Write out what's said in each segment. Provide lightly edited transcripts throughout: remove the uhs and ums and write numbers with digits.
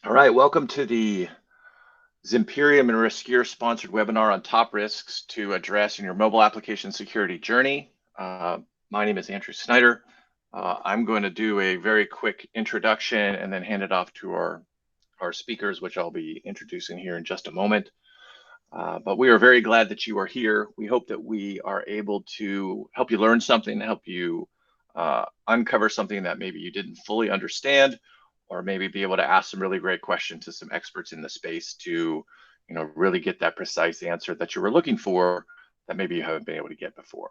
All right, welcome to the Zimperium and Riscure sponsored webinar on top risks to address in your mobile application security journey. My name is Andrew Snyder. I'm going to do a very quick introduction and then hand it off to our speakers, which I'll be introducing here in just a moment. But we are very glad that you are here. We hope that we are able to help you learn something, help you uncover something that maybe you didn't fully understand, or maybe be able to ask some really great questions to some experts in the space to, really get that precise answer that you were looking for that maybe you haven't been able to get before.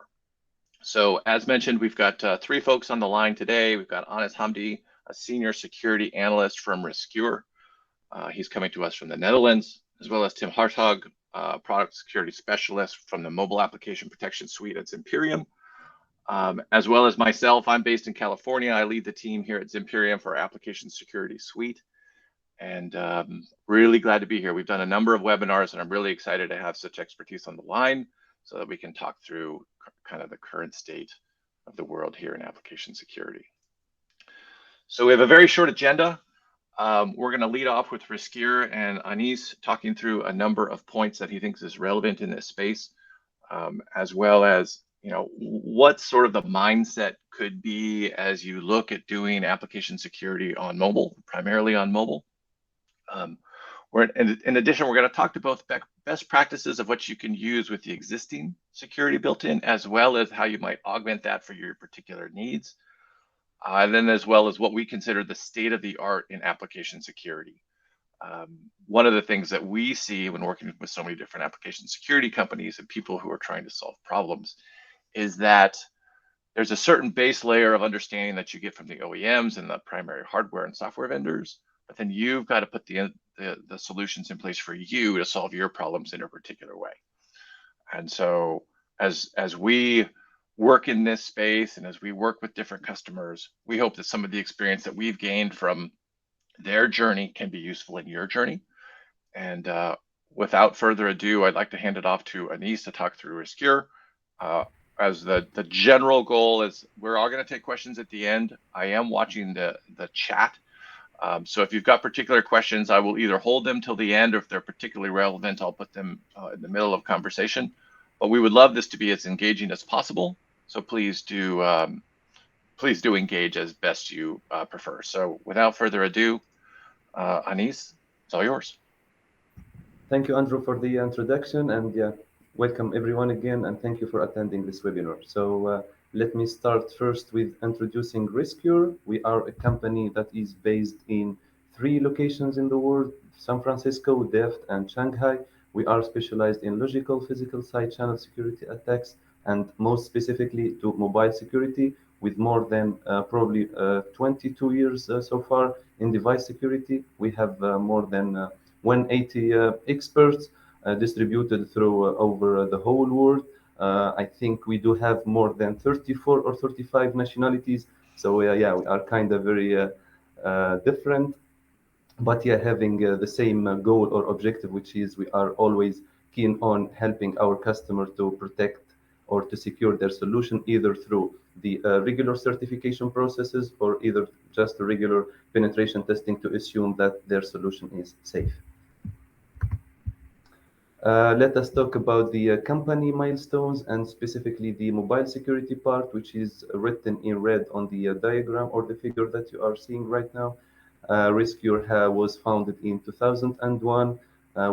So as mentioned, we've got three folks on the line today. We've got Anas Hamdi, a Senior Security Analyst from Riscure. He's coming to us from the Netherlands, as well as Tim Hartog, Product Security Specialist from the Mobile Application Protection Suite at Zimperium. As well as myself, I'm based in California. I lead the team here at Zimperium for our Application Security Suite. And really glad to be here. We've done a number of webinars, and I'm really excited to have such expertise on the line so that we can talk through kind of the current state of the world here in application security. So we have a very short agenda. We're going to lead off with Riscure and Anis talking through a number of points that he thinks is relevant in this space, as well as what sort of the mindset could be as you look at doing application security on mobile, primarily on mobile. In addition, we're going to talk to both best practices of what you can use with the existing security built in, as well as how you might augment that for your particular needs. And then as well as what we consider the state of the art in application security. One of the things that we see when working with so many different application security companies and people who are trying to solve problems is that there's a certain base layer of understanding that you get from the OEMs and the primary hardware and software vendors, but then you've got to put the solutions in place for you to solve your problems in a particular way. And so as we work in this space and as we work with different customers, we hope that some of the experience that we've gained from their journey can be useful in your journey. And without further ado, I'd like to hand it off to Anis to talk through Riscure. As the general goal is we're all going to take questions at the end. I am watching the chat. So if you've got particular questions, I will either hold them till the end, or if they're particularly relevant, I'll put them in the middle of conversation. But we would love this to be as engaging as possible. So please do engage as best you prefer. So without further ado, Anis, it's all yours. Thank you, Andrew, for the introduction, and welcome everyone again, and thank you for attending this webinar. So let me start first with introducing Riscure. We are a company that is based in 3 locations in the world: San Francisco, Delft, and Shanghai. We are specialized in logical, physical side channel security attacks, and most specifically to mobile security, with more than probably 22 years so far in device security. We have more than 180 experts distributed through over the whole world. I think we do have more than 34 or 35 nationalities. So we are kind of very different, but having the same goal or objective, which is we are always keen on helping our customer to protect or to secure their solution, either through the regular certification processes or either just regular penetration testing to assume that their solution is safe. Let us talk about the company milestones and specifically the mobile security part, which is written in red on the diagram or the figure that you are seeing right now. Riscure was founded in 2001.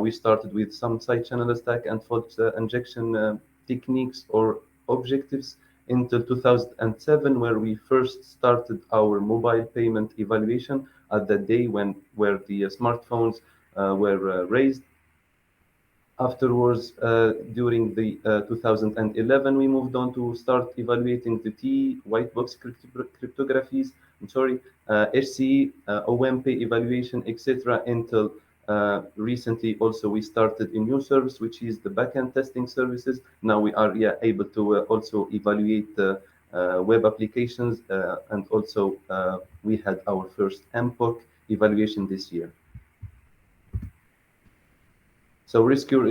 We started with some side channel attack and fault injection techniques or objectives until 2007, where we first started our mobile payment evaluation at the day where the smartphones were raised. Afterwards, during the 2011, we moved on to start evaluating the white box cryptographies, HCE, OMP evaluation, etc. Until recently, also we started a new service, which is the backend testing services. Now we are able to also evaluate the web applications, and also we had our first MPOC evaluation this year. So Riscure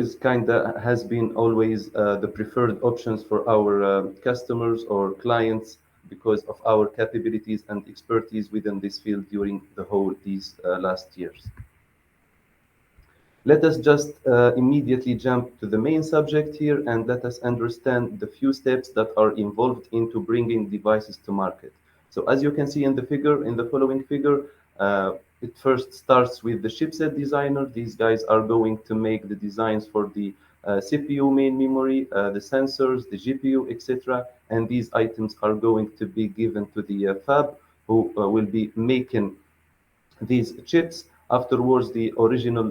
has been always the preferred options for our customers or clients because of our capabilities and expertise within this field during these last years. Let us just immediately jump to the main subject here and let us understand the few steps that are involved into bringing devices to market. So as you can see in the figure, in the following figure, it first starts with the chipset designer. These guys are going to make the designs for the CPU main memory, the sensors, the GPU, etc. And these items are going to be given to the fab who will be making these chips. Afterwards, the original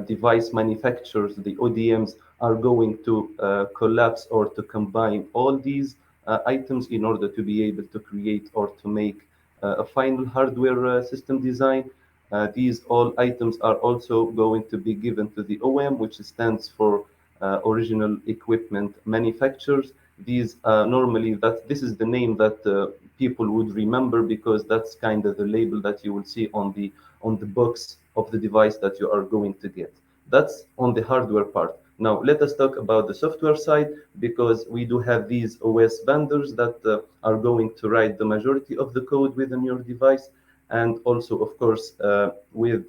device manufacturers, the ODMs, are going to collapse or to combine all these items in order to be able to create or to make a final hardware system design. These all items are also going to be given to the OEM, which stands for original equipment manufacturers. These normally that this is the name that people would remember because that's kind of the label that you will see on the box of the device that you are going to get. That's on the hardware part. Now let us talk about the software side because we do have these OS vendors that are going to write the majority of the code within your device, and also of course with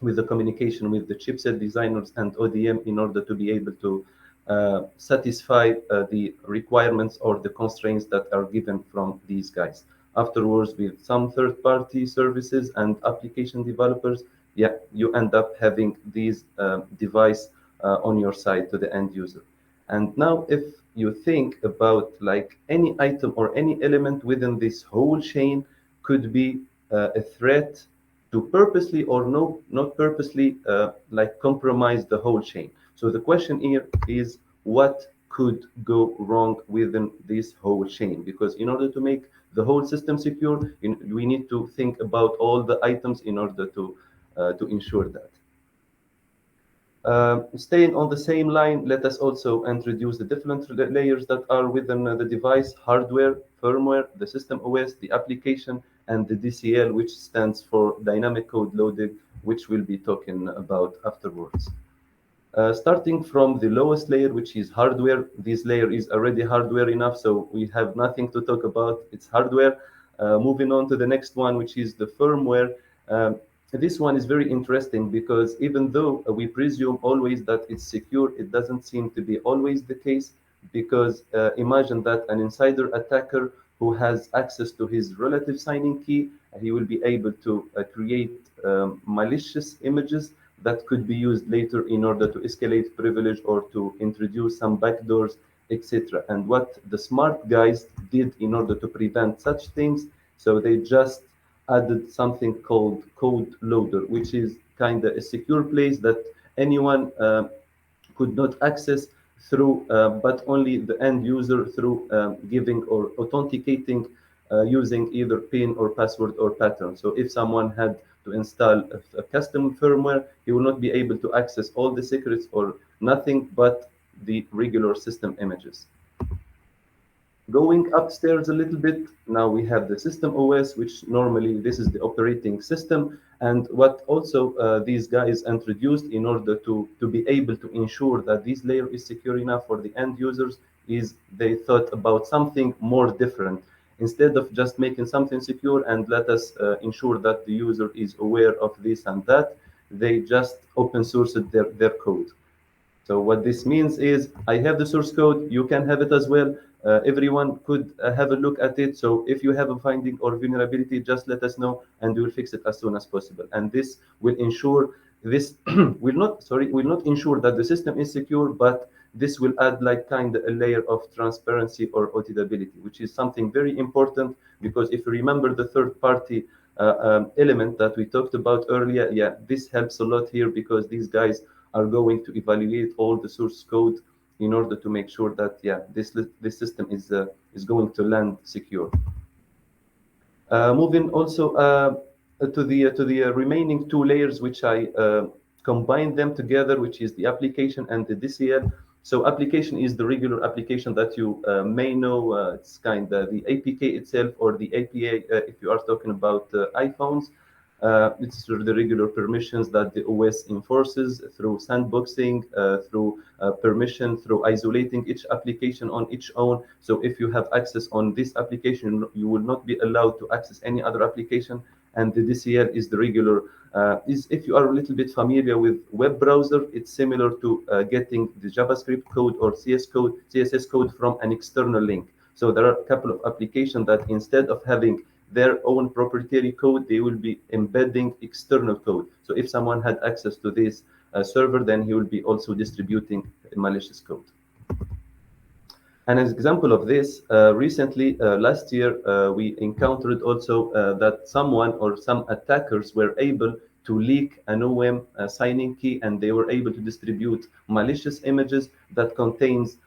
the communication with the chipset designers and ODM in order to be able to satisfy the requirements or the constraints that are given from these guys. Afterwards, with some third-party services and application developers, yeah, you end up having these device on your side to the end user. And now, if you think about like any item or any element within this whole chain could be a threat to purposely or no, not purposely, like compromise the whole chain. So the question here is what could go wrong within this whole chain? Because in order to make the whole system secure, we need to think about all the items in order to ensure that. Staying on the same line, let us also introduce the different layers that are within the device: hardware, firmware, the system OS, the application, and the DCL, which stands for dynamic code loading, which we'll be talking about afterwards. Starting from the lowest layer, which is hardware. This layer is already hardware enough, so we have nothing to talk about. It's hardware. Moving on to the next one, which is the firmware. This one is very interesting because even though we presume always that it's secure, it doesn't seem to be always the case, because imagine that an insider attacker who has access to his relative signing key, he will be able to create malicious images that could be used later in order to escalate privilege or to introduce some backdoors, etc. And what the smart guys did in order to prevent such things, so they just added something called code loader, which is kind of a secure place that anyone could not access through, but only the end user through giving or authenticating using either PIN or password or pattern. So if someone had to install a custom firmware, he will not be able to access all the secrets or nothing but the regular system images. Going upstairs a little bit, now we have the system OS, which normally this is the operating system. And what also these guys introduced in order to be able to ensure that this layer is secure enough for the end users is they thought about something more different. Instead of just making something secure and let us ensure that the user is aware of this and that, they just open sourced their code. So what this means is I have the source code, you can have it as well. Everyone could have a look at it. So if you have a finding or vulnerability, just let us know and we will fix it as soon as possible. And this will ensure this will not ensure that the system is secure, but this will add like kind of a layer of transparency or auditability, which is something very important because if you remember the third party element that we talked about earlier, yeah, this helps a lot here because these guys are going to evaluate all the source code in order to make sure that yeah this system is going to land secure. Moving also to the remaining two layers, which I combine them together, which is the application and the DCL. So application is the regular application that you may know. It's kind of the APK itself or the APA if you are talking about iPhones. It's the regular permissions that the OS enforces through sandboxing, through permission, through isolating each application on its own. So if you have access on this application, you will not be allowed to access any other application. And the DCL is the regular is if you are a little bit familiar with web browser, it's similar to getting the JavaScript code or CSS code from an external link. So there are a couple of applications that instead of having their own proprietary code, they will be embedding external code. So if someone had access to this server, then he will be also distributing malicious code. And as example of this, recently, last year, we encountered also that someone or some attackers were able to leak an OM signing key, and they were able to distribute malicious images that contains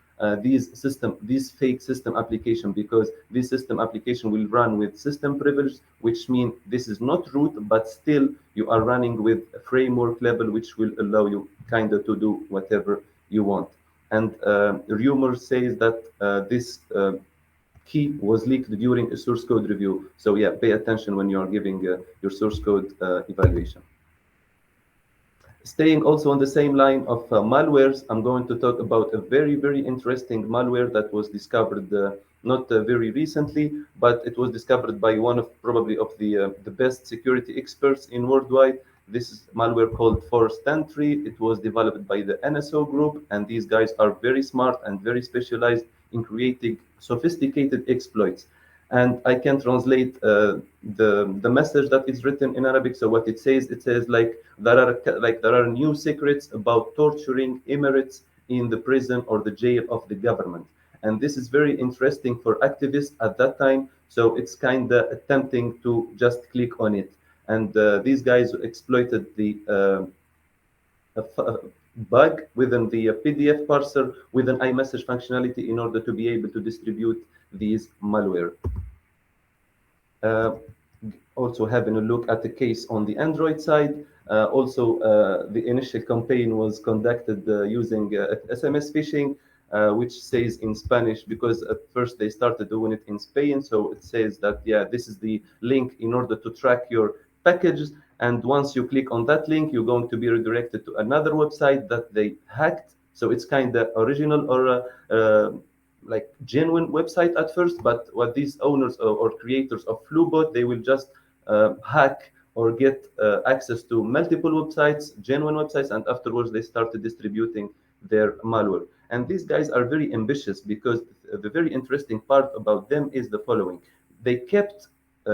these fake system application, because this system application will run with system privilege, which means this is not root, but still you are running with a framework level, which will allow you kind of to do whatever you want. And rumor says that this key was leaked during a source code review. So yeah, pay attention when you are giving your source code evaluation. Staying also on the same line of malwares, I'm going to talk about a very, very interesting malware that was discovered not very recently, but it was discovered by one of probably of the best security experts in worldwide. This is malware called Forced Entry. It was developed by the NSO group, and these guys are very smart and very specialized in creating sophisticated exploits. And I can translate the message that is written in Arabic. So what it says like there are new secrets about torturing Emirates in the prison or the jail of the government. And this is very interesting for activists at that time. So it's kind of tempting to just click on it. And these guys exploited the bug within the PDF parser with an iMessage functionality in order to be able to distribute these malware. Also having a look at the case on the Android side. The initial campaign was conducted using SMS phishing, which says in Spanish, because at first they started doing it in Spain. So it says that, yeah, this is the link in order to track your packages. And once you click on that link, you're going to be redirected to another website that they hacked. So it's kind of original or like genuine website at first, but what these owners or creators of Flubot, they will just hack or get access to multiple websites, genuine websites, and afterwards they started distributing their malware. And these guys are very ambitious, because the very interesting part about them is the following. They kept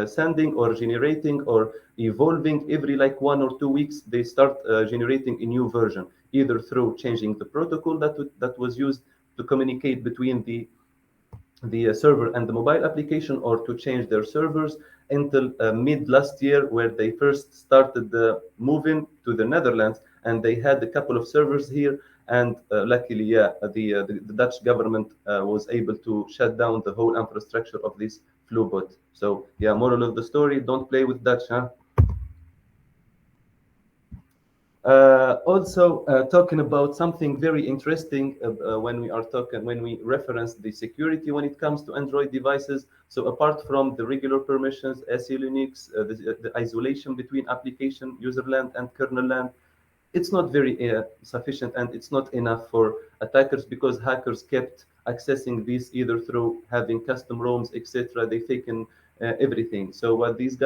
sending or generating or evolving every like 1 or 2 weeks. They start generating a new version, either through changing the protocol that was used to communicate between the server and the mobile application, or to change their servers, until mid last year, where they first started moving to the Netherlands, and they had a couple of servers here. And luckily, yeah, the Dutch government was able to shut down the whole infrastructure of this Flubot. So yeah, moral of the story: don't play with Dutch, huh? Talking about something very interesting when we reference the security when it comes to Android devices. So apart from the regular permissions, SE Linux, the isolation between application, user land, and kernel land, it's not very sufficient, and it's not enough for attackers, because hackers kept accessing this either through having custom ROMs, etc. They've taken everything. So what these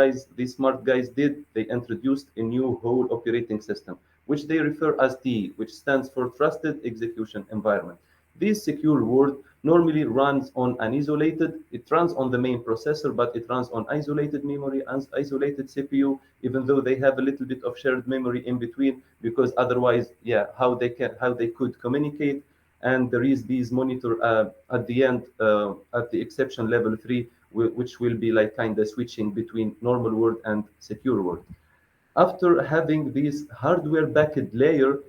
smart guys did, they introduced a new whole operating system, which they refer as TE, which stands for Trusted Execution Environment. This secure word normally runs on it runs on the main processor, but it runs on isolated memory and isolated CPU, even though they have a little bit of shared memory in between, because otherwise, yeah, how they could communicate. And there is these monitor at the end, at the exception level 3, which will be like kind of switching between normal world and secure world. After having this hardware-backed layer,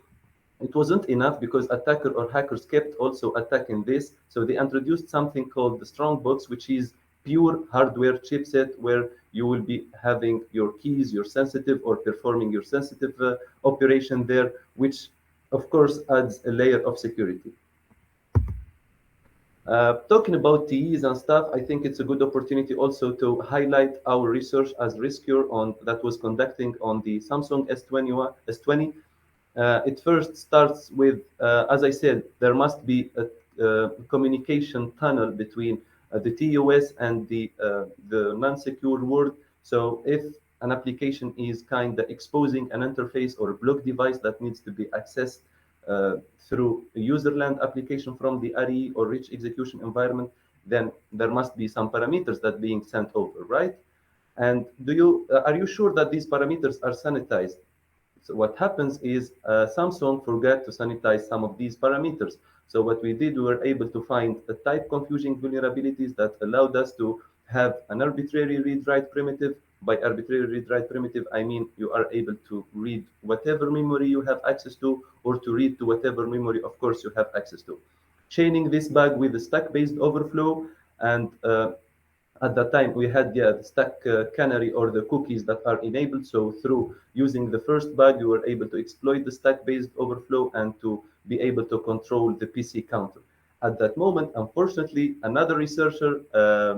it wasn't enough, because attacker or hackers kept also attacking this. So they introduced something called the Strongbox, which is pure hardware chipset, where you will be having your keys, your sensitive, or performing your sensitive operation there, which of course adds a layer of security. Talking about TEs and stuff, I think it's a good opportunity also to highlight our research as Riscure that was conducting on the Samsung S20. It first starts with, as I said, there must be a communication tunnel between the TOS and the non-secure world. So if an application is kind of exposing an interface or a block device that needs to be accessed through a userland application from the RE or rich execution environment, then there must be some parameters that being sent over, right? And are you sure that these parameters are sanitized? So what happens is Samsung forgot to sanitize some of these parameters. So what we did, we were able to find a type confusing vulnerabilities that allowed us to have an arbitrary read-write primitive. By arbitrary read-write primitive, I mean you are able to read whatever memory you have access to, or to read to whatever memory, of course, you have access to. Chaining this bug with a stack-based overflow, and at that time we had the stack canary or the cookies that are enabled. So through using the first bug, you were able to exploit the stack-based overflow and to be able to control the PC counter. At that moment, unfortunately, another researcher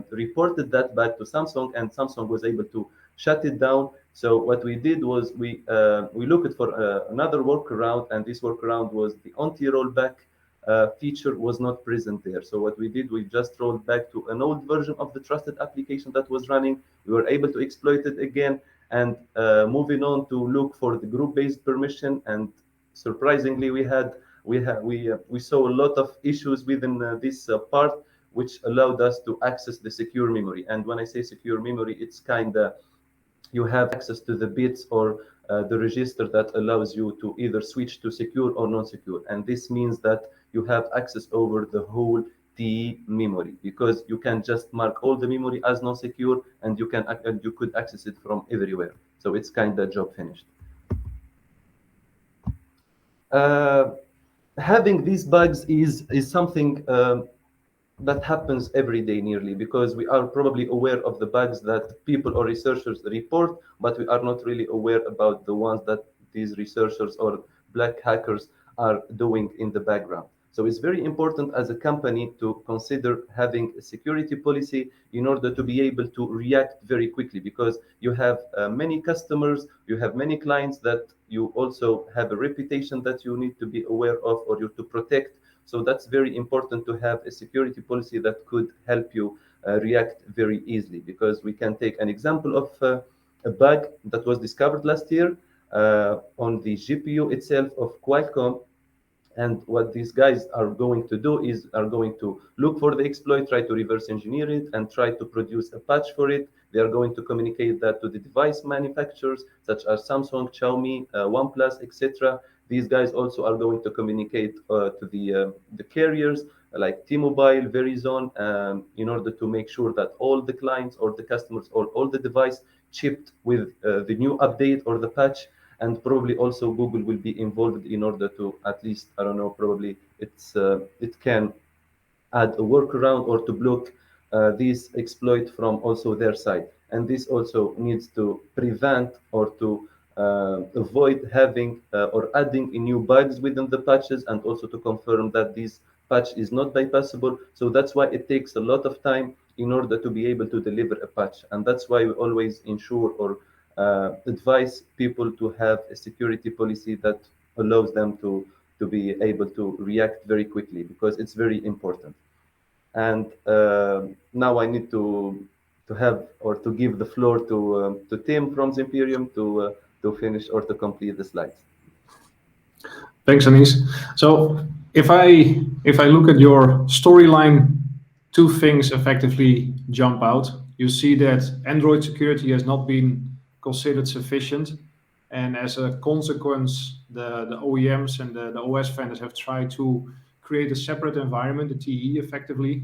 reported that bug to Samsung, and Samsung was able to shut it down. So what we did was we looked for another workaround, and this workaround was the anti-rollback feature was not present there. So what we did, we just rolled back to an old version of the trusted application that was running. We were able to exploit it again, and moving on to look for the group-based permission. And surprisingly, we saw a lot of issues within this part, which allowed us to access the secure memory. And when I say secure memory, it's kind of you have access to the bits or the register that allows you to either switch to secure or non-secure. And this means that you have access over the whole TE memory, because you can just mark all the memory as non-secure, and you could access it from everywhere. So it's kind of job finished. Having these bugs is something that happens every day nearly, because we are probably aware of the bugs that people or researchers report, but we are not really aware about the ones that these researchers or black hackers are doing in the background. So it's very important as a company to consider having a security policy in order to be able to react very quickly, because you have many customers, you have many clients that you also have a reputation that you need to be aware of or you to protect. So that's very important to have a security policy that could help you react very easily, because we can take an example of a bug that was discovered last year on the GPU itself of Qualcomm. And what these guys are going to do is are going to look for the exploit, try to reverse engineer it, and try to produce a patch for it. They are going to communicate that to the device manufacturers such as Samsung, Xiaomi, OnePlus, etc. These guys also are going to communicate to the carriers like T-Mobile, Verizon, in order to make sure that all the clients or the customers or all the device chipped with the new update or the patch. And probably also Google will be involved in order to at least, I don't know, probably it can add a workaround or to block this exploit from also their side. And this also needs to prevent or to avoid having or adding in new bugs within the patches, and also to confirm that this patch is not bypassable. So that's why it takes a lot of time in order to be able to deliver a patch. And that's why we always ensure or advise people to have a security policy that allows them to be able to react very quickly, because it's very important. And now I need to have or to give the floor to Tim from Zimperium to finish or to complete the slides. Thanks, Anis. So if I look at your storyline, two things effectively jump out. You see that Android security has not been considered sufficient, and as a consequence, the OEMs and the OS vendors have tried to create a separate environment, the TE, effectively,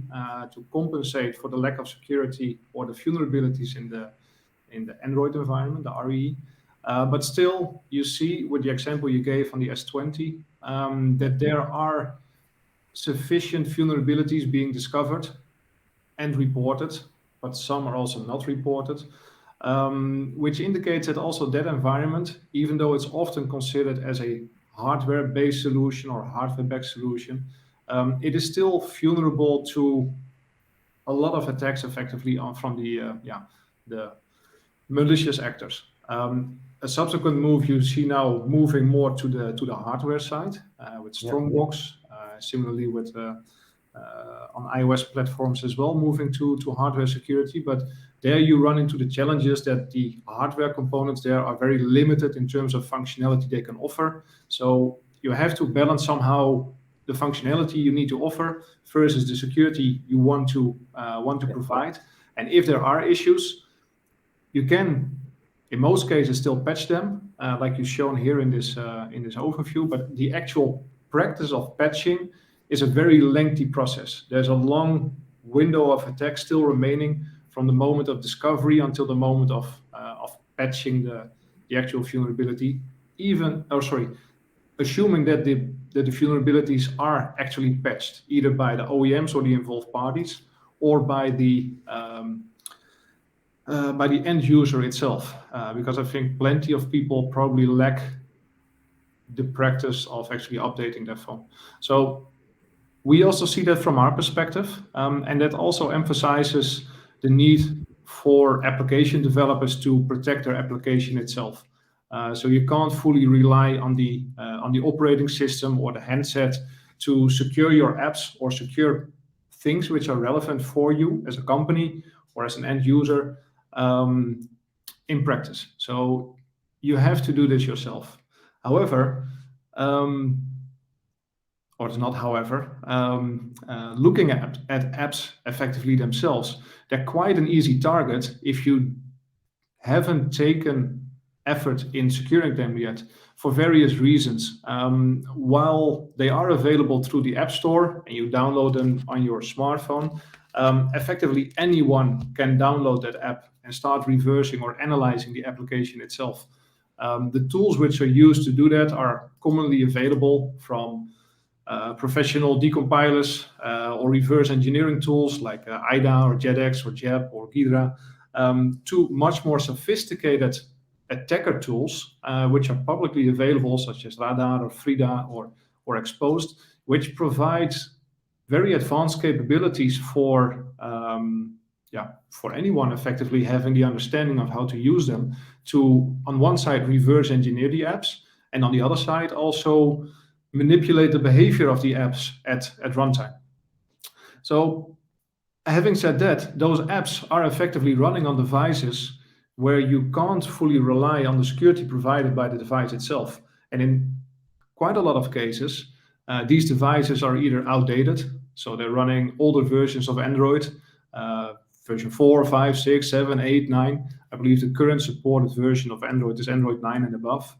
to compensate for the lack of security or the vulnerabilities in the Android environment, the RE. But still, you see with the example you gave on the S20 that there are sufficient vulnerabilities being discovered and reported, but some are also not reported, which indicates that also that environment, even though it's often considered as a hardware-based solution or hardware-backed solution, it is still vulnerable to a lot of attacks effectively from the malicious actors. A subsequent move you see now moving more to the hardware side with Strongbox, similarly with on iOS platforms as well, moving to hardware security. But there you run into the challenges that the hardware components there are very limited in terms of functionality they can offer. So you have to balance somehow the functionality you need to offer versus the security you want to provide. And if there are issues, you can, in most cases, still patch them, like you've shown here in this overview. But the actual practice of patching is a very lengthy process. There's a long window of attack still remaining from the moment of discovery until the moment of patching the actual vulnerability. Assuming that the vulnerabilities are actually patched, either by the OEMs or the involved parties, or by the end user itself, because I think plenty of people probably lack the practice of actually updating their phone. So we also see that from our perspective, and that also emphasizes the need for application developers to protect their application itself. So you can't fully rely on the operating system or the handset to secure your apps or secure things which are relevant for you as a company or as an end user in practice. So you have to do this yourself. However, or it's not however, looking at apps effectively themselves, they're quite an easy target if you haven't taken effort in securing them yet, for various reasons. While they are available through the App Store and you download them on your smartphone, effectively anyone can download that app and start reversing or analyzing the application itself. The tools which are used to do that are commonly available from professional decompilers or reverse engineering tools like IDA or JetX or JEP or Ghidra, to much more sophisticated attacker tools, which are publicly available, such as Radar or Frida or Exposed, which provides very advanced capabilities for anyone effectively having the understanding of how to use them to, on one side, reverse engineer the apps, and on the other side, also manipulate the behavior of the apps at runtime. So having said that, those apps are effectively running on devices where you can't fully rely on the security provided by the device itself. And in quite a lot of cases, these devices are either outdated, so they're running older versions of Android, version 4, 5, 6, 7, 8, 9. I believe the current supported version of Android is Android 9 and above.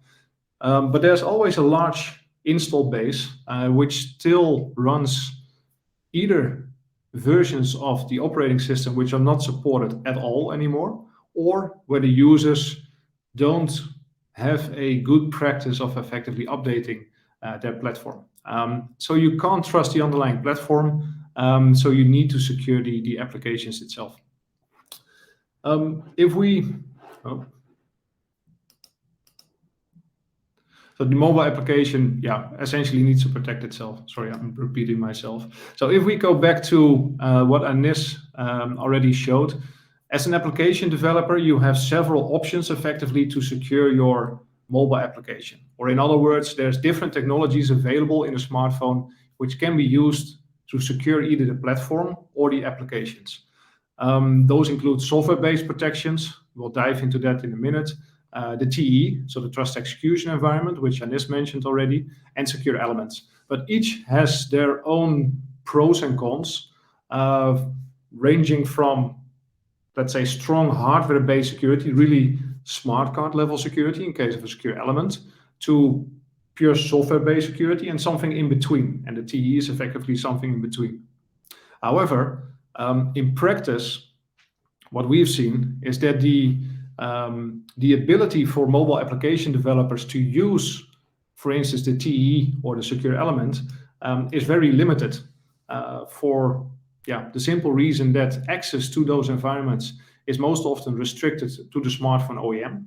But there's always a large install base which still runs either versions of the operating system which are not supported at all anymore, or where the users don't have a good practice of effectively updating their platform. So you can't trust the underlying platform, so you need to secure the applications itself. So the mobile application, essentially needs to protect itself. Sorry, I'm repeating myself. So if we go back to what Anis already showed, as an application developer, you have several options effectively to secure your mobile application. Or in other words, there's different technologies available in a smartphone which can be used to secure either the platform or the applications. Those include software-based protections. We'll dive into that in a minute. The TE, so the trust execution environment, which Anis mentioned already, and secure elements. But each has their own pros and cons, ranging from, let's say, strong hardware-based security, really smart card level security in case of a secure element, to pure software-based security and something in between. And the TE is effectively something in between. However, in practice, what we've seen is that the ability for mobile application developers to use, for instance, the TE or the secure element is very limited for the simple reason that access to those environments is most often restricted to the smartphone OEM.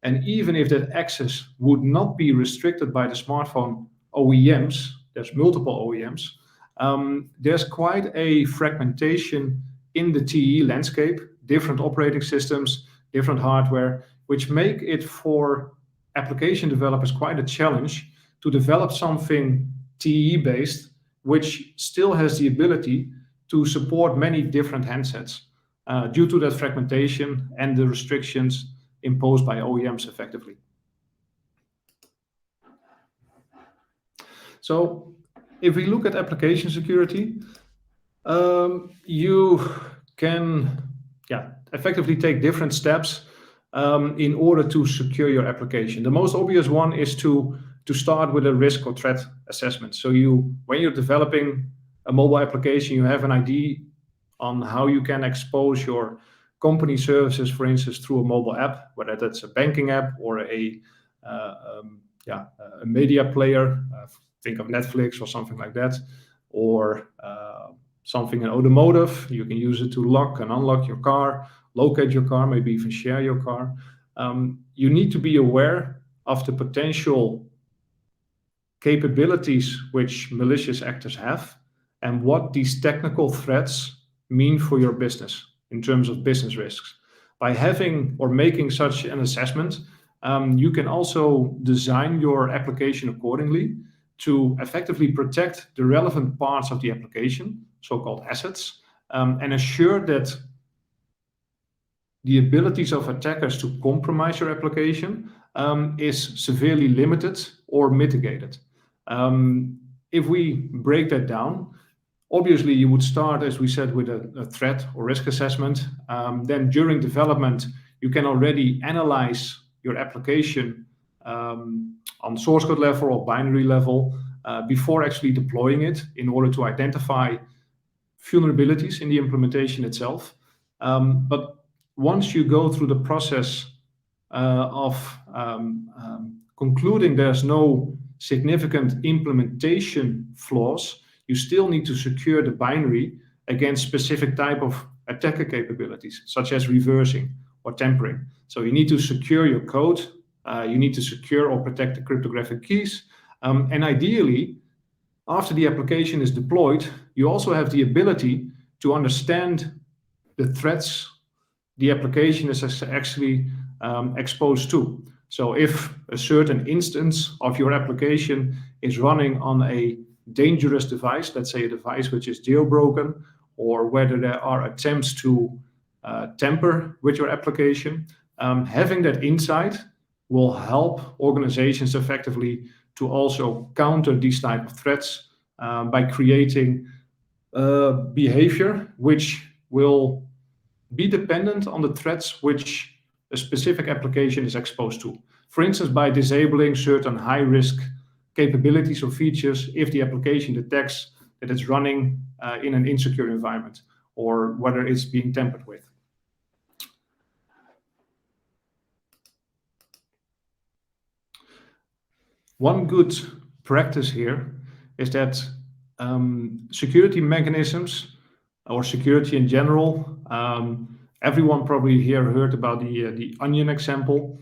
And even if that access would not be restricted by the smartphone OEMs, there's multiple OEMs, there's quite a fragmentation in the TE landscape, different operating systems, different hardware, which make it for application developers quite a challenge to develop something TE-based which still has the ability to support many different handsets due to that fragmentation and the restrictions imposed by OEMs effectively. So if we look at application security, you can effectively take different steps in order to secure your application. The most obvious one is to start with a risk or threat assessment. So when you're developing a mobile application, you have an idea on how you can expose your company services, for instance, through a mobile app, whether that's a banking app or a media player. Think of Netflix or something like that, or something in automotive. You can use it to lock and unlock your car, locate your car, maybe even share your car. You need to be aware of the potential capabilities which malicious actors have and what these technical threats mean for your business in terms of business risks. By having or making such an assessment, you can also design your application accordingly to effectively protect the relevant parts of the application, so-called assets, and assure that the abilities of attackers to compromise your application is severely limited or mitigated. If we break that down, obviously you would start, as we said, with a threat or risk assessment. Then during development, you can already analyze your application on source code level or binary level before actually deploying it in order to identify vulnerabilities in the implementation itself. But once you go through the process of concluding there's no significant implementation flaws, you still need to secure the binary against specific type of attacker capabilities, such as reversing or tampering. So you need to secure your code, you need to secure or protect the cryptographic keys, and ideally, after the application is deployed, you also have the ability to understand the threats the application is actually exposed to. So if a certain instance of your application is running on a dangerous device, let's say a device which is jailbroken, or whether there are attempts to tamper with your application, having that insight will help organizations effectively to also counter these type of threats by creating behavior which will be dependent on the threats which a specific application is exposed to. For instance, by disabling certain high-risk capabilities or features if the application detects that it's running in an insecure environment or whether it's being tampered with. One good practice here is that security mechanisms or security in general, everyone probably here heard about the onion example.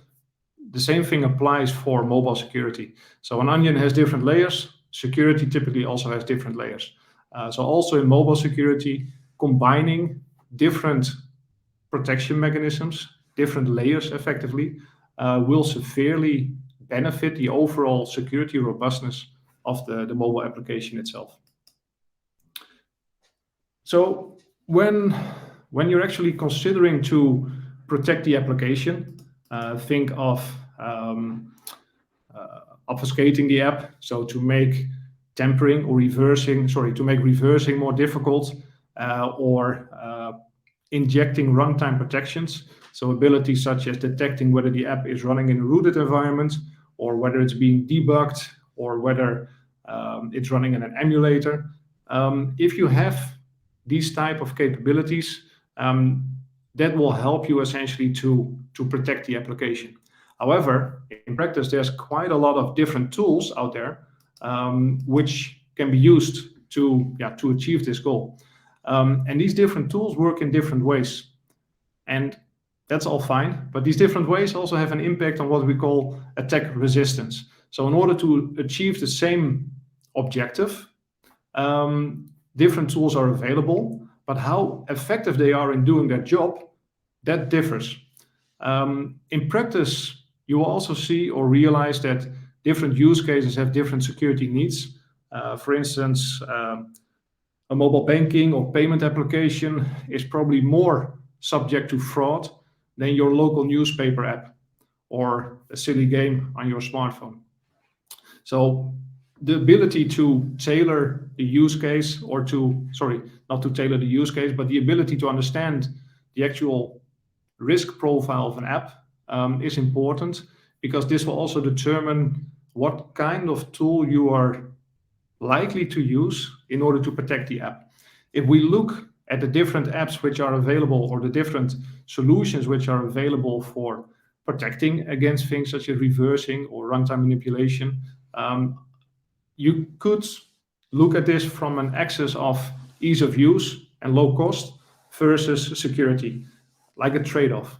The same thing applies for mobile security. So an onion has different layers. Security typically also has different layers. So also in mobile security, combining different protection mechanisms, different layers effectively, will severely benefit the overall security robustness of the mobile application itself. So when you're actually considering to protect the application, think of obfuscating the app, so to make tampering or to make reversing more difficult, or injecting runtime protections, so abilities such as detecting whether the app is running in a rooted environment or whether it's being debugged or whether it's running in an emulator. If you have these type of capabilities, that will help you essentially to protect the application. However, in practice, there's quite a lot of different tools out there which can be used to achieve this goal. And these different tools work in different ways. And that's all fine, but these different ways also have an impact on what we call attack resistance. So in order to achieve the same objective, different tools are available, but how effective they are in doing their job, that differs. In practice, you will also see or realize that different use cases have different security needs. For instance, a mobile banking or payment application is probably more subject to fraud than your local newspaper app or a silly game on your smartphone. So the ability to tailor the use case, or not to tailor the use case, but the ability to understand the actual risk profile of an app is important, because this will also determine what kind of tool you are likely to use in order to protect the app. If we look at the different apps which are available, or the different solutions which are available for protecting against things such as reversing or runtime manipulation, you could look at this from an axis of ease of use and low cost versus security, like a trade-off.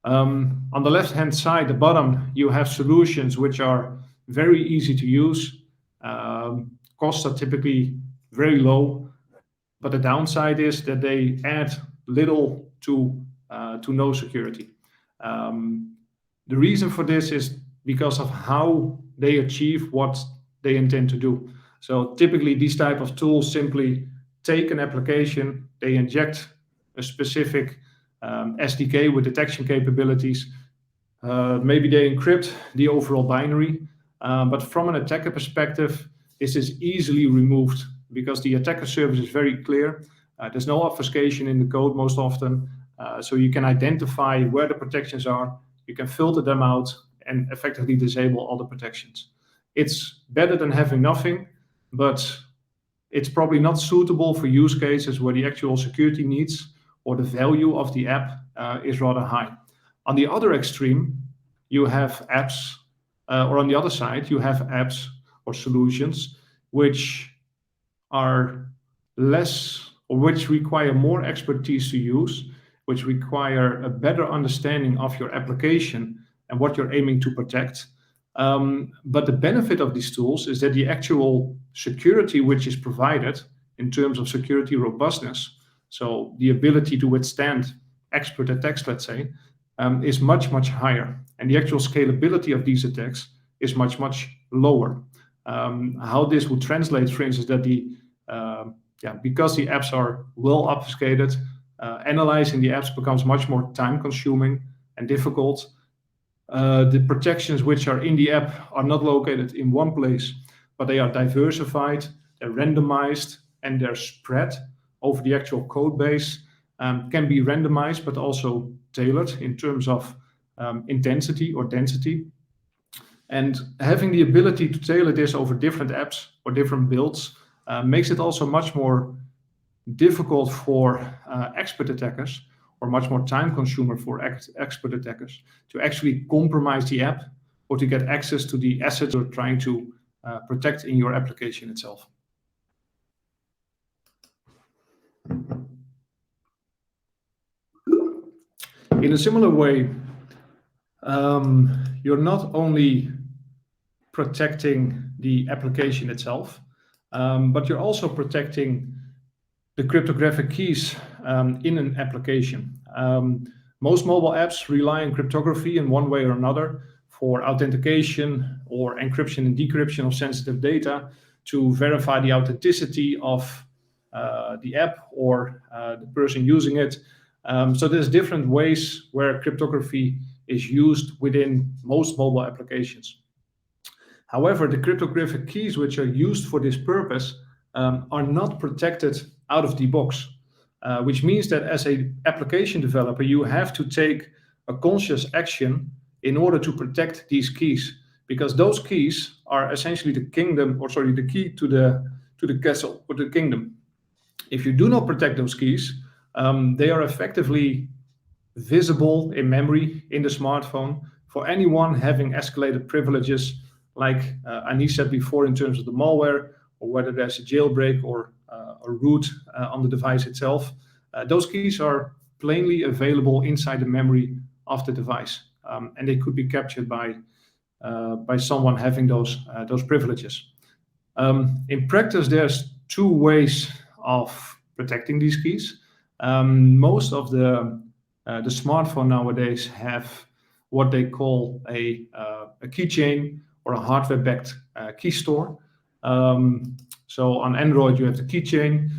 On the left-hand side, the bottom, you have solutions which are very easy to use. Costs are typically very low, but the downside is that they add little to no security. The reason for this is because of how they achieve what they intend to do. So typically these type of tools simply take an application, they inject a specific SDK with detection capabilities. Maybe they encrypt the overall binary, but from an attacker perspective, this is easily removed because the attacker service is very clear. There's no obfuscation in the code most often, so you can identify where the protections are, you can filter them out, and effectively disable all the protections. It's better than having nothing, but it's probably not suitable for use cases where the actual security needs or the value of the app is rather high. On the other extreme, you have apps, or on the other side, you have apps or solutions which are less, or which require more expertise to use, which require a better understanding of your application and what you're aiming to protect. But the benefit of these tools is that the actual security which is provided in terms of security robustness, so the ability to withstand expert attacks, let's say, is much, much higher. And the actual scalability of these attacks is much, much lower. How this would translate, for instance, that because the apps are well obfuscated, analyzing the apps becomes much more time consuming and difficult. The protections which are in the app are not located in one place, but they are diversified, they're randomized, and they're spread over the actual code base. Can be randomized, but also tailored in terms of intensity or density. And having the ability to tailor this over different apps or different builds makes it also much more difficult for expert attackers, or much more time consumer for expert attackers, to actually compromise the app or to get access to the assets you're trying to protect in your application itself. In a similar way, you're not only protecting the application itself, but you're also protecting the cryptographic keys in an application. Most mobile apps rely on cryptography in one way or another for authentication or encryption and decryption of sensitive data to verify the authenticity of the app or the person using it. So there's different ways where cryptography is used within most mobile applications. However, the cryptographic keys which are used for this purpose are not protected out of the box, which means that as an application developer, you have to take a conscious action in order to protect these keys, because those keys are essentially the key to the castle or the kingdom. If you do not protect those keys, they are effectively visible in memory in the smartphone for anyone having escalated privileges, like Anis said before, in terms of the malware, or whether there's a jailbreak or a root on the device itself. Those keys are plainly available inside the memory of the device, and they could be captured by someone having those privileges. In practice, there's two ways of protecting these keys. Most of the smartphone nowadays have what they call a keychain or a hardware-backed key store. So on Android you have the keychain.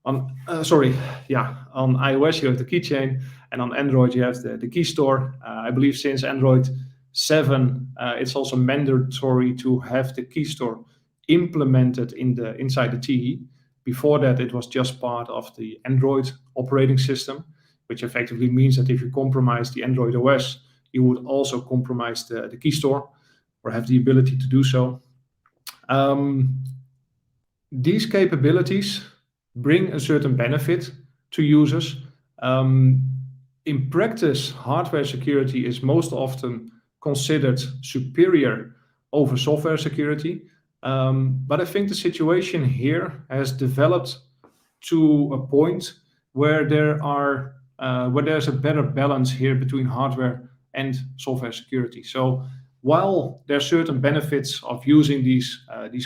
On iOS you have the keychain, and on Android you have the key store. I believe since Android 7, it's also mandatory to have the key store implemented inside the TE. Before that, it was just part of the Android operating system, which effectively means that if you compromise the Android OS, you would also compromise the key store, or have the ability to do so. These capabilities bring a certain benefit to users. In practice, hardware security is most often considered superior over software security. But I think the situation here has developed to a point where there's a better balance here between hardware and software security. So while there are certain benefits of using these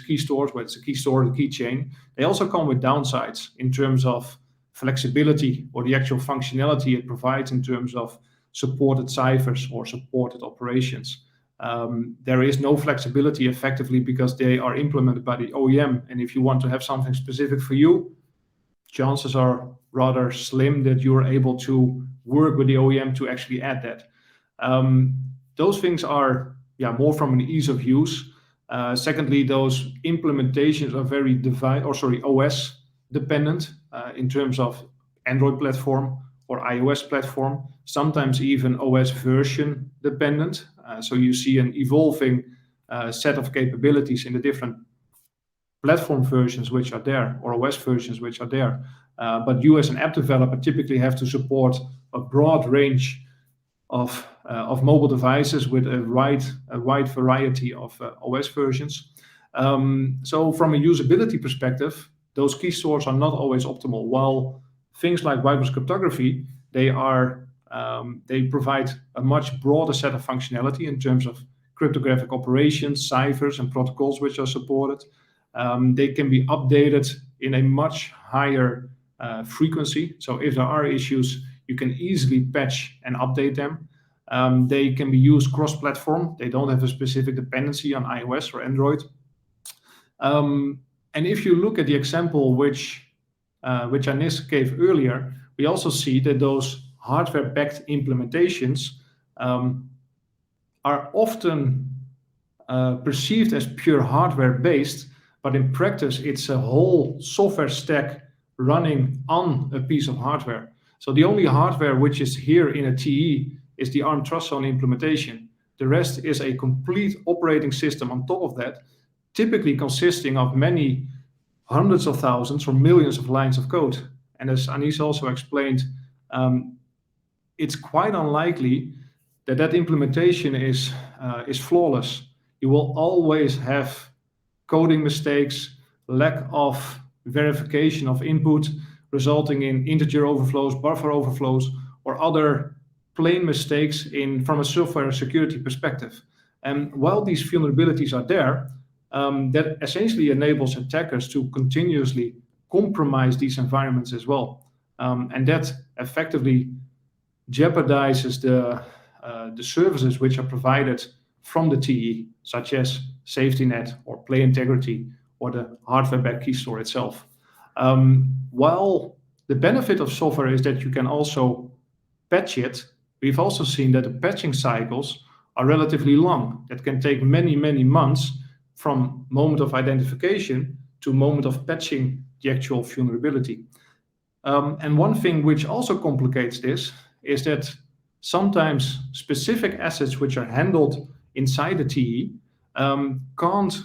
key stores, whether it's a key store or the keychain, they also come with downsides in terms of flexibility or the actual functionality it provides in terms of supported ciphers or supported operations. There is no flexibility effectively because they are implemented by the OEM, and if you want to have something specific for you, chances are rather slim that you're able to work with the OEM to actually add that. Those things are more from an ease of use. Secondly, those implementations are very OS dependent in terms of Android platform or iOS platform, sometimes even OS version dependent. So you see an evolving set of capabilities in the different platform versions which are there, or OS versions which are there. But you as an app developer typically have to support a broad range of mobile devices with a wide variety of OS versions. So from a usability perspective, those key stores are not always optimal. While things like whiteboard cryptography, they provide a much broader set of functionality in terms of cryptographic operations, ciphers, and protocols which are supported. They can be updated in a much higher frequency. So if there are issues, you can easily patch and update them. They can be used cross-platform. They don't have a specific dependency on iOS or Android. And if you look at the example which Anis gave earlier, we also see that those hardware-backed implementations are often perceived as pure hardware-based, but in practice, it's a whole software stack running on a piece of hardware. So the only hardware which is here in a TE is the ARM Trust Zone implementation. The rest is a complete operating system on top of that, typically consisting of many hundreds of thousands or millions of lines of code. And as Anis also explained, it's quite unlikely that implementation is flawless. You will always have coding mistakes, lack of verification of input, resulting in integer overflows, buffer overflows, or other plain mistakes from a software security perspective. And while these vulnerabilities are there, that essentially enables attackers to continuously compromise these environments as well. And that effectively jeopardizes the services which are provided from the TE, such as safety net or play integrity or the hardware-backed key store itself. While the benefit of software is that you can also patch it, we've also seen that the patching cycles are relatively long. That can take many, many months from moment of identification to moment of patching the actual vulnerability. And one thing which also complicates this is that sometimes specific assets which are handled inside the TE can't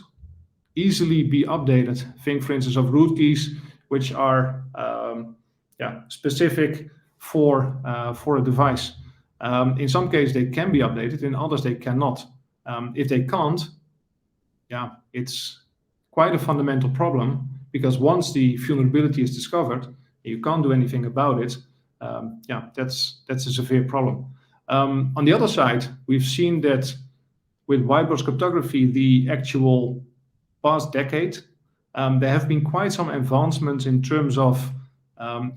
easily be updated. Think, for instance, of root keys, which are specific for a device. In some cases, they can be updated. In others, they cannot. If they can't, it's quite a fundamental problem, because once the vulnerability is discovered, you can't do anything about it. That's a severe problem. On the other side, we've seen that with whiteboard cryptography, the actual past decade, there have been quite some advancements in terms of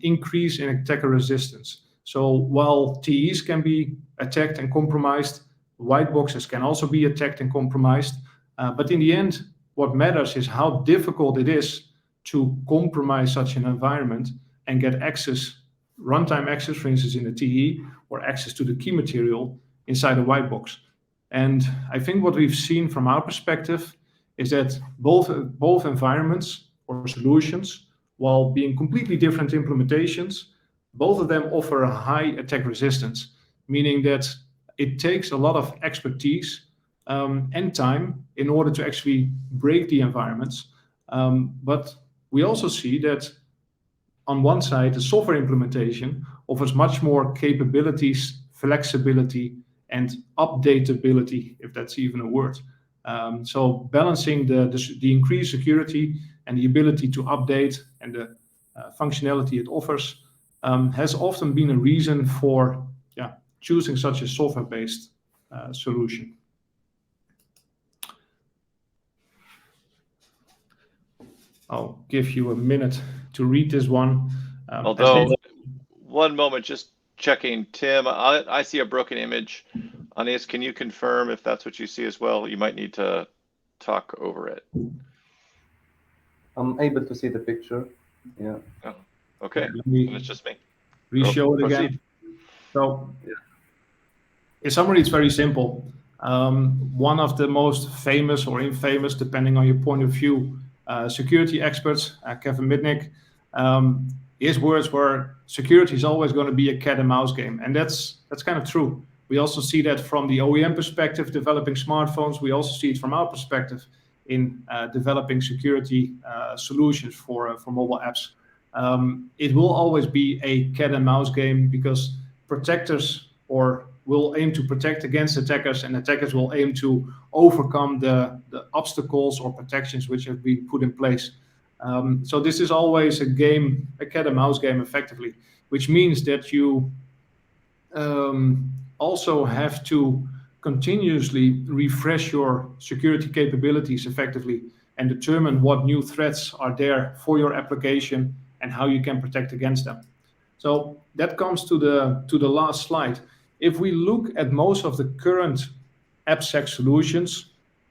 increase in attacker resistance. So while TEs can be attacked and compromised, white boxes can also be attacked and compromised. But in the end, what matters is how difficult it is to compromise such an environment and get access, runtime access, for instance, in a TE, or access to the key material inside a white box. And I think what we've seen from our perspective is that both environments or solutions, while being completely different implementations, both of them offer a high attack resistance, meaning that it takes a lot of expertise and time in order to actually break the environments. But we also see that on one side, the software implementation offers much more capabilities, flexibility, and updatability, if that's even a word. So balancing the increased security and the ability to update and the functionality it offers has often been a reason for choosing such a software-based solution. I'll give you a minute to read this one. Although, one moment, just checking. Tim, I see a broken image. Anis, can you confirm if that's what you see as well? You might need to talk over it. I'm able to see the picture. Yeah. Oh, okay. Let me It's just me. re-show it Proceed. again. So, in summary, it's very simple. One of the most famous or infamous, depending on your point of view, security experts, Kevin Mitnick, his words were, security is always going to be a cat and mouse game. And that's kind of true. We also see that from the OEM perspective, developing smartphones. We also see it from our perspective in developing security solutions for mobile apps. It will always be a cat and mouse game because protectors will aim to protect against attackers, and attackers will aim to overcome the obstacles or protections which have been put in place. So this is always a game, a cat and mouse game effectively, which means that you also have to continuously refresh your security capabilities effectively and determine what new threats are there for your application and how you can protect against them. So that comes to the last slide. If we look at most of the current AppSec solutions,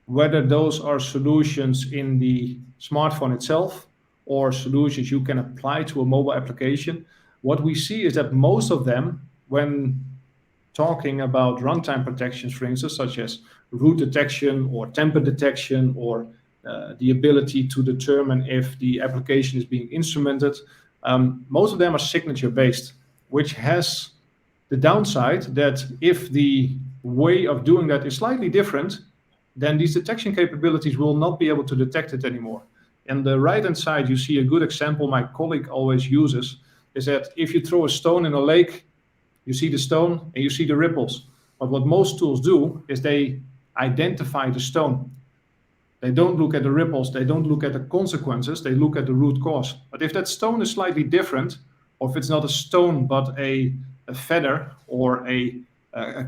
whether those are solutions in the smartphone itself or solutions you can apply to a mobile application, what we see is that most of them, when talking about runtime protections, for instance, such as root detection or tamper detection or the ability to determine if the application is being instrumented, most of them are signature-based, which has the downside that if the way of doing that is slightly different, then these detection capabilities will not be able to detect it anymore. And the right-hand side, you see a good example my colleague always uses, is that if you throw a stone in a lake, you see the stone and you see the ripples. But what most tools do is they identify the stone. They don't look at the ripples, they don't look at the consequences, they look at the root cause. But if that stone is slightly different, or if it's not a stone but a feather or a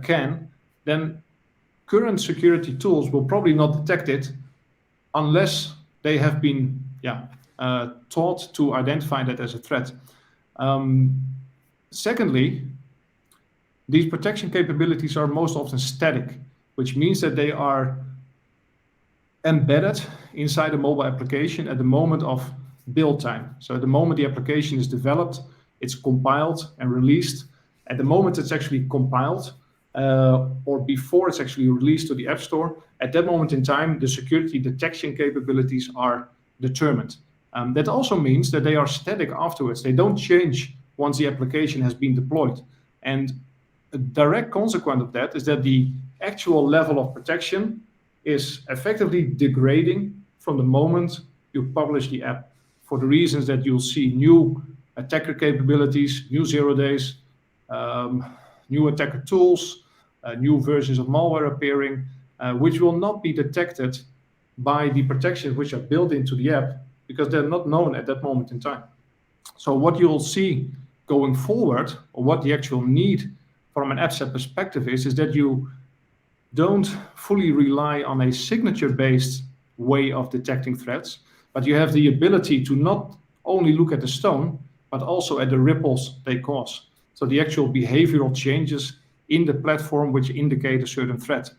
can, then current security tools will probably not detect it unless they have been taught to identify that as a threat. Secondly, these protection capabilities are most often static, which means that they are embedded inside a mobile application at the moment of build time. So at the moment the application is developed, it's compiled and released. At the moment it's actually compiled, or before it's actually released to the App Store, at that moment in time, the security detection capabilities are determined. That also means that they are static afterwards. They don't change once the application has been deployed. And a direct consequence of that is that the actual level of protection is effectively degrading from the moment you publish the app, for the reasons that you'll see new attacker capabilities, new 0 days, new attacker tools, new versions of malware appearing, which will not be detected by the protections which are built into the app because they're not known at that moment in time. So what you'll see going forward, or what the actual need from an AppSec perspective is that you don't fully rely on a signature-based way of detecting threats, but you have the ability to not only look at the stone, but also at the ripples they cause. So the actual behavioral changes in the platform which indicate a certain threat.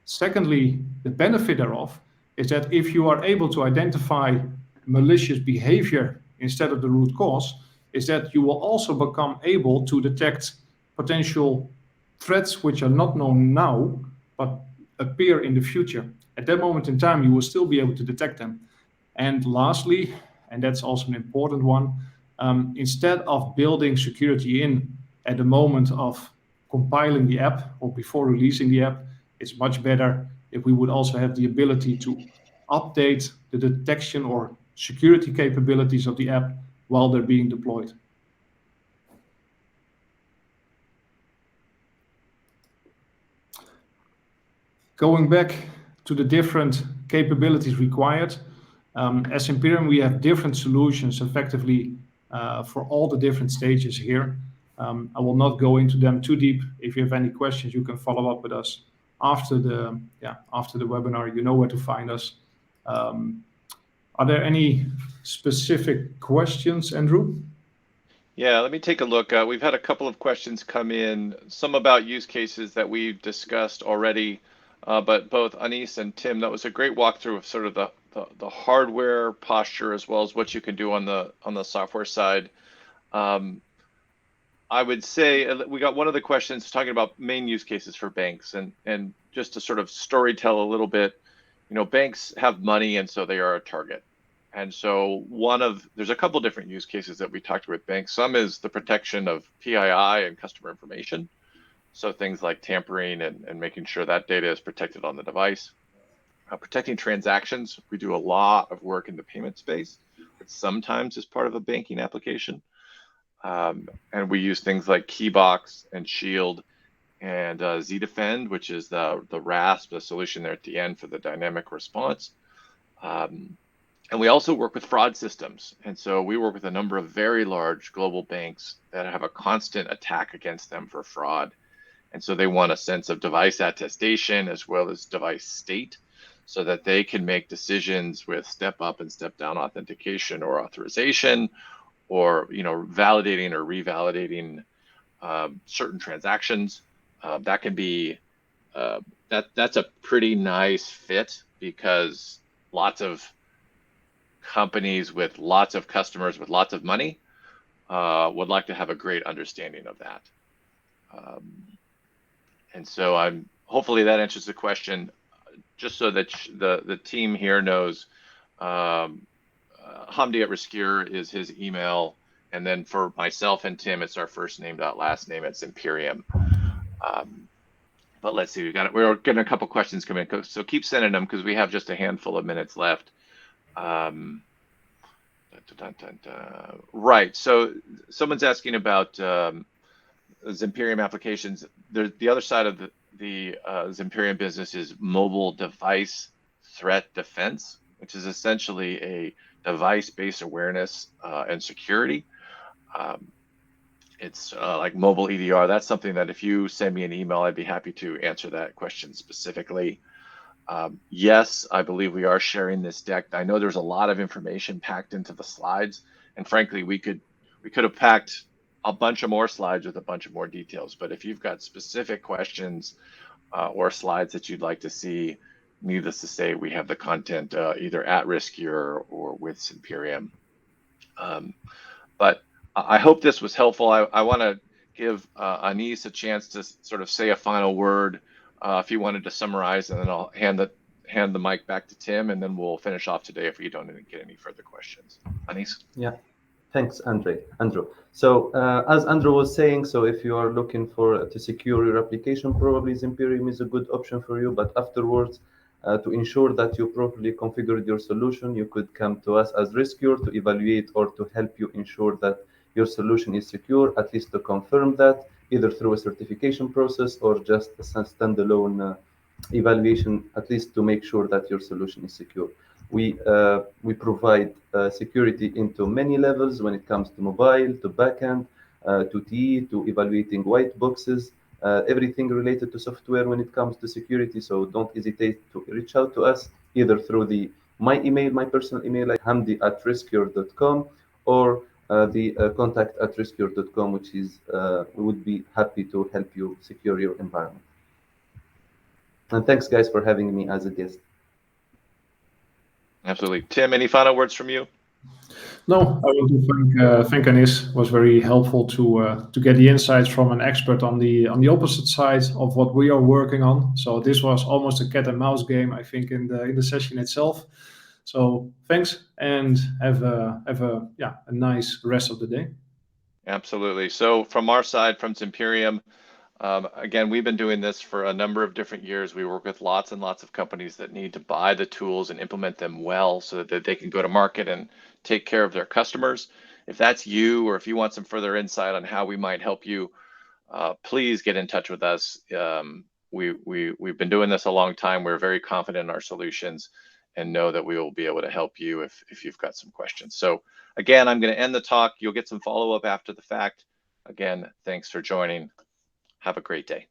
Secondly, the benefit thereof is that if you are able to identify malicious behavior instead of the root cause, is that you will also become able to detect potential threats which are not known now, but appear in the future. At that moment in time, you will still be able to detect them. And lastly, and that's also an important one, instead of building security in at the moment of compiling the app or before releasing the app, it's much better if we would also have the ability to update the detection or security capabilities of the app while they're being deployed. Going back to the different capabilities required, as Zimperium, we have different solutions effectively for all the different stages here. I will not go into them too deep. If you have any questions, you can follow up with us after the webinar. You know where to find us. Are there any specific questions, Andrew? Yeah, let me take a look. We've had a couple of questions come in, some about use cases that we've discussed already, but both Anis and Tim, that was a great walkthrough of sort of the hardware posture as well as what you can do on the software side. I would say we got one of the questions talking about main use cases for banks, and just to sort of story tell a little bit, banks have money and so they are a target. And so there's a couple different use cases that we talked with banks. Some is the protection of PII and customer information. So things like tampering and making sure that data is protected on the device. Protecting transactions. We do a lot of work in the payment space, but sometimes is part of a banking application. And we use things like Keybox and Shield and ZDefend, which is the RASP, the solution there at the end for the dynamic response. And we also work with fraud systems. And so we work with a number of very large global banks that have a constant attack against them for fraud. And so they want a sense of device attestation as well as device state so that they can make decisions with step up and step down authentication or authorization or, validating or revalidating certain transactions. That can be, that's a pretty nice fit because lots of companies with lots of customers with lots of money would like to have a great understanding of that. And so hopefully that answers the question, just so that the team here knows. Hamdi at Riscure is his email, and then for myself and Tim, it's our first name dot last name at Zimperium. But let's see, we're getting a couple questions coming in, so keep sending them because we have just a handful of minutes left. Right, so someone's asking about Zimperium applications. The other side of the Zimperium business is mobile device threat defense, which is essentially a device-based awareness and security. It's like mobile EDR. That's something that if you send me an email, I'd be happy to answer that question specifically. Yes, I believe we are sharing this deck. I know there's a lot of information packed into the slides, and frankly, we could have packed a bunch of more slides with a bunch of more details. But if you've got specific questions or slides that you'd like to see, needless to say, we have the content either at Riscure or with Zimperium. But I hope this was helpful. I want to give Anis a chance to sort of say a final word if you wanted to summarize, and then I'll hand the mic back to Tim, and then we'll finish off today if we don't get any further questions. Anis? Yeah, thanks, Andrew. So as Andrew was saying, so if you are looking to secure your application, probably Zimperium is a good option for you. But afterwards, to ensure that you properly configured your solution, you could come to us as Riscure to evaluate or to help you ensure that your solution is secure, at least to confirm that, either through a certification process or just a standalone evaluation, at least to make sure that your solution is secure. We provide security into many levels when it comes to mobile, to backend, to TE, to evaluating white boxes, everything related to software when it comes to security. So don't hesitate to reach out to us either through my personal email, like hamdi@riscure.com, or the contact@riscure.com, which is we would be happy to help you secure your environment. And thanks, guys, for having me as a guest. Absolutely. Tim, any final words from you? No, I want to thank Anis. It was very helpful to get the insights from an expert on the opposite side of what we are working on. So this was almost a cat and mouse game, I think, in the session itself. So thanks, and have a nice rest of the day. Absolutely. So from our side, from Zimperium, again, we've been doing this for a number of different years. We work with lots and lots of companies that need to buy the tools and implement them well so that they can go to market and take care of their customers. If that's you, or if you want some further insight on how we might help you, please get in touch with us. We've been doing this a long time. We're very confident in our solutions and know that we will be able to help you if you've got some questions. So again, I'm going to end the talk. You'll get some follow-up after the fact. Again, thanks for joining. Have a great day.